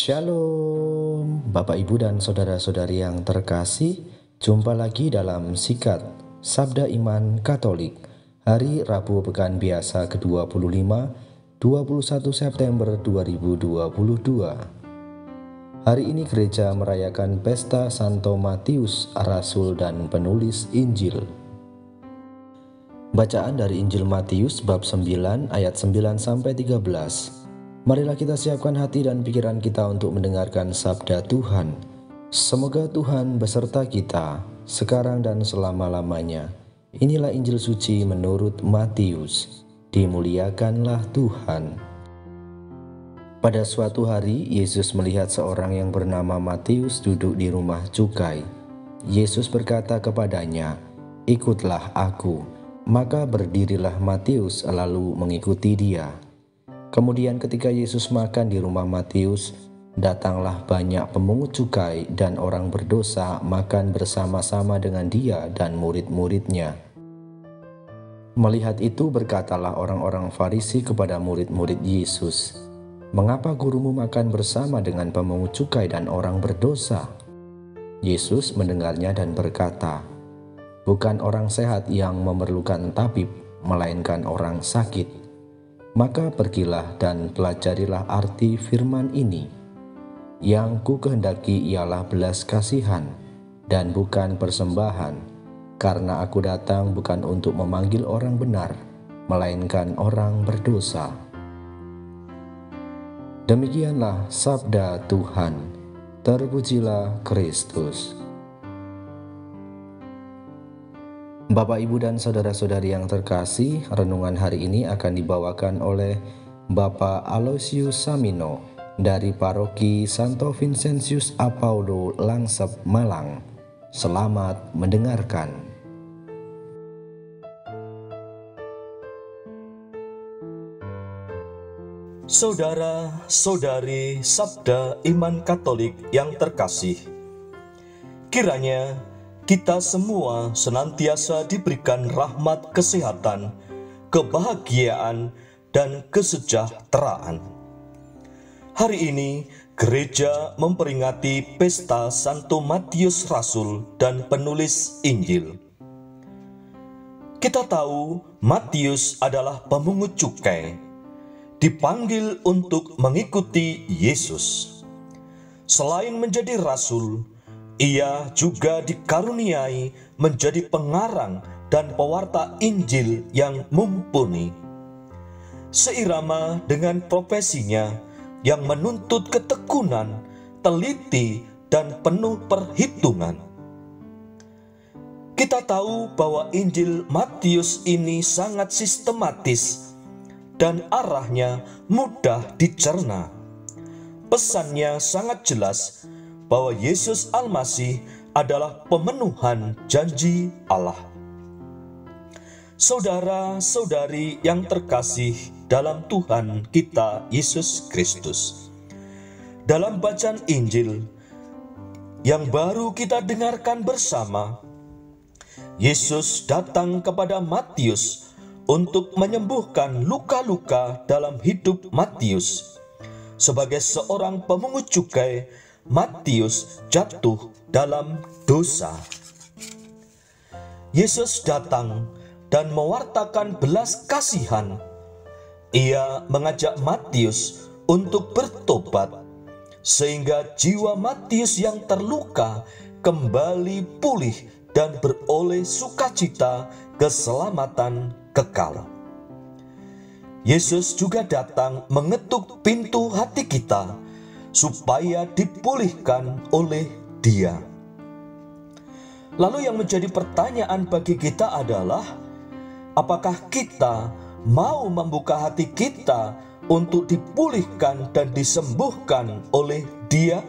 Shalom, Bapak Ibu dan saudara-saudari yang terkasih. Jumpa lagi dalam Sikat Sabda Iman Katolik, hari Rabu Pekan Biasa ke-25, 21 September 2022. Hari ini gereja merayakan pesta Santo Matius, Rasul dan penulis Injil. Bacaan dari Injil Matius bab 9 ayat 9-13. Marilah kita siapkan hati dan pikiran kita untuk mendengarkan sabda Tuhan. Semoga Tuhan beserta kita, sekarang dan selama-lamanya. Inilah Injil suci menurut Matius. Dimuliakanlah Tuhan. Pada suatu hari, Yesus melihat seorang yang bernama Matius duduk di rumah cukai. Yesus berkata kepadanya, "Ikutlah aku." Maka berdirilah Matius lalu mengikuti dia. Kemudian ketika Yesus makan di rumah Matius, datanglah banyak pemungut cukai dan orang berdosa makan bersama-sama dengan dia dan murid-muridnya. Melihat itu berkatalah orang-orang Farisi kepada murid-murid Yesus, "Mengapa gurumu makan bersama dengan pemungut cukai dan orang berdosa?" Yesus mendengarnya dan berkata, "Bukan orang sehat yang memerlukan tabib, melainkan orang sakit. Maka pergilah dan pelajarilah arti firman ini. Yang ku kehendaki ialah belas kasihan dan bukan persembahan, karena aku datang bukan untuk memanggil orang benar, melainkan orang berdosa." Demikianlah sabda Tuhan. Terpujilah Kristus. Bapak, Ibu, dan saudara-saudari yang terkasih, renungan hari ini akan dibawakan oleh Bapak Aloysius Samino dari Paroki Santo Vincentius Apaulo, Langsep, Malang. Selamat mendengarkan. Saudara-saudari Sabda Iman Katolik yang terkasih, kiranya kita semua senantiasa diberikan rahmat kesehatan, kebahagiaan, dan kesejahteraan. Hari ini, gereja memperingati pesta Santo Matius Rasul dan penulis Injil. Kita tahu Matius adalah pemungut cukai, dipanggil untuk mengikuti Yesus. Selain menjadi rasul, ia juga dikaruniai menjadi pengarang dan pewarta Injil yang mumpuni. Seirama dengan profesinya yang menuntut ketekunan, teliti, dan penuh perhitungan. Kita tahu bahwa Injil Matius ini sangat sistematis dan arahnya mudah dicerna. Pesannya sangat jelas bahwa Yesus Almasih adalah pemenuhan janji Allah. Saudara-saudari yang terkasih dalam Tuhan kita Yesus Kristus, dalam bacaan Injil yang baru kita dengarkan bersama, Yesus datang kepada Matius untuk menyembuhkan luka-luka dalam hidup Matius. Sebagai seorang pemungut cukai, Matius jatuh dalam dosa. Yesus datang dan mewartakan belas kasihan. Ia mengajak Matius untuk bertobat, sehingga jiwa Matius yang terluka kembali pulih dan beroleh sukacita keselamatan kekal. Yesus juga datang mengetuk pintu hati kita supaya dipulihkan oleh Dia. Lalu yang menjadi pertanyaan bagi kita adalah, apakah kita mau membuka hati kita untuk dipulihkan dan disembuhkan oleh Dia?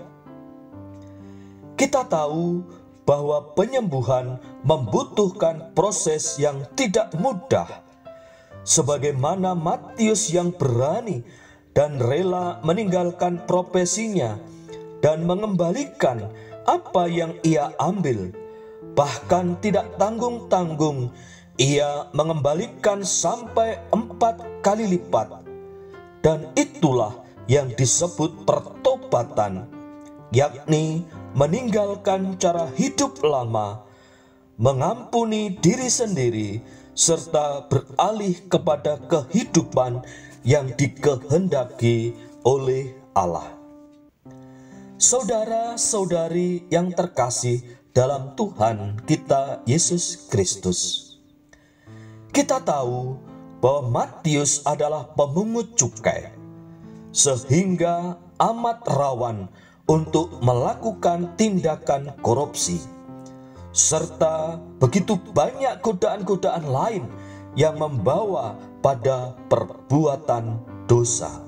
Kita tahu bahwa penyembuhan membutuhkan proses yang tidak mudah. Sebagaimana Matius yang berani dan rela meninggalkan profesinya dan mengembalikan apa yang ia ambil, bahkan tidak tanggung-tanggung, ia mengembalikan sampai 4 kali lipat. Dan itulah yang disebut pertobatan, yakni meninggalkan cara hidup lama, mengampuni diri sendiri, serta beralih kepada kehidupan yang dikehendaki oleh Allah. Saudara-saudari yang terkasih dalam Tuhan kita Yesus Kristus, kita tahu bahwa Matius adalah pemungut cukai, sehingga amat rawan untuk melakukan tindakan korupsi, serta begitu banyak godaan-godaan lain yang membawa pada perbuatan dosa.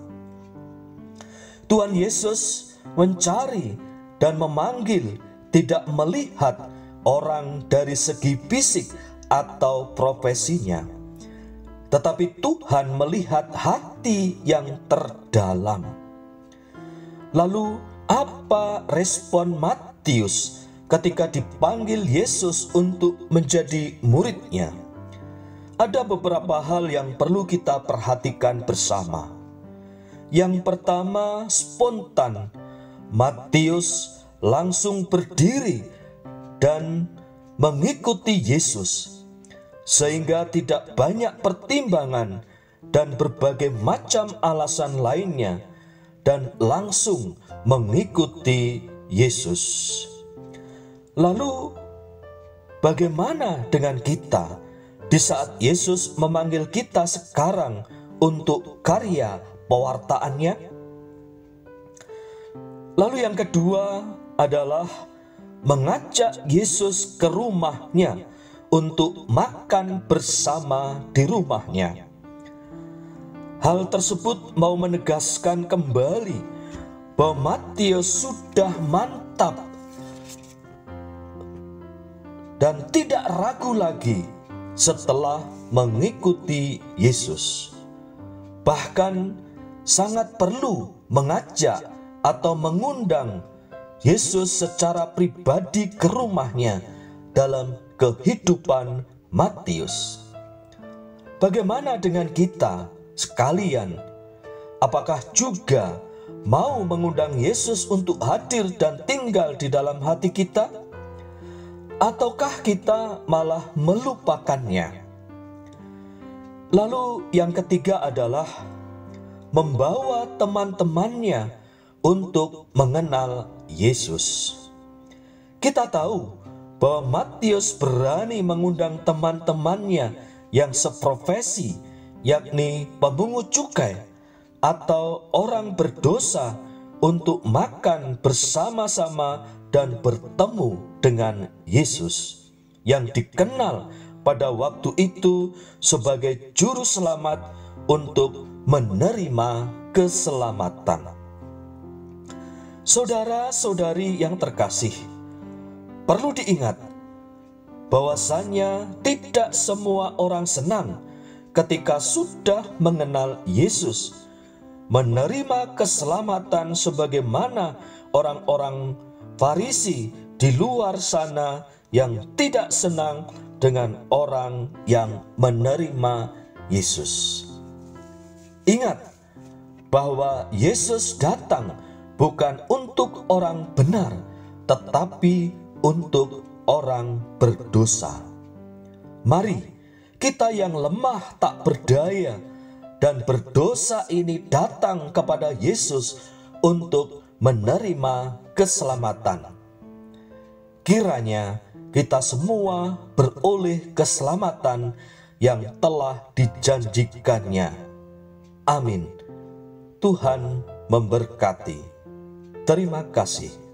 Tuhan Yesus mencari dan memanggil, tidak melihat orang dari segi fisik atau profesinya, tetapi Tuhan melihat hati yang terdalam. Lalu apa respon Matius ketika dipanggil Yesus untuk menjadi muridnya? Ada beberapa hal yang perlu kita perhatikan bersama. Yang pertama, spontan. Matius langsung berdiri dan mengikuti Yesus, sehingga tidak banyak pertimbangan dan berbagai macam alasan lainnya, dan langsung mengikuti Yesus. Lalu bagaimana dengan kita di saat Yesus memanggil kita sekarang untuk karya pewartaannya? Lalu yang kedua adalah mengajak Yesus ke rumahnya untuk makan bersama di rumahnya. Hal tersebut mau menegaskan kembali bahwa Matius sudah mantap dan tidak ragu lagi setelah mengikuti Yesus. Bahkan sangat perlu mengajak atau mengundang Yesus secara pribadi ke rumahnya dalam kehidupan Matius. Bagaimana dengan kita sekalian? Apakah juga mau mengundang Yesus untuk hadir dan tinggal di dalam hati kita? Ataukah kita malah melupakannya? Lalu yang ketiga adalah membawa teman-temannya untuk mengenal Yesus. Kita tahu bahwa Matius berani mengundang teman-temannya yang seprofesi, yakni pemungut cukai atau orang berdosa, untuk makan bersama-sama dan bertemu dengan Yesus yang dikenal pada waktu itu sebagai juru selamat untuk menerima keselamatan. Saudara-saudari yang terkasih, perlu diingat bahwasanya tidak semua orang senang ketika sudah mengenal Yesus, menerima keselamatan sebagaimana orang-orang Farisi di luar sana yang tidak senang dengan orang yang menerima Yesus. Ingat bahwa Yesus datang bukan untuk orang benar, tetapi untuk orang berdosa. Mari kita yang lemah tak berdaya dan berdosa ini datang kepada Yesus untuk menerima keselamatan. Kiranya kita semua beroleh keselamatan yang telah dijanjikannya. Amin. Tuhan memberkati. Terima kasih.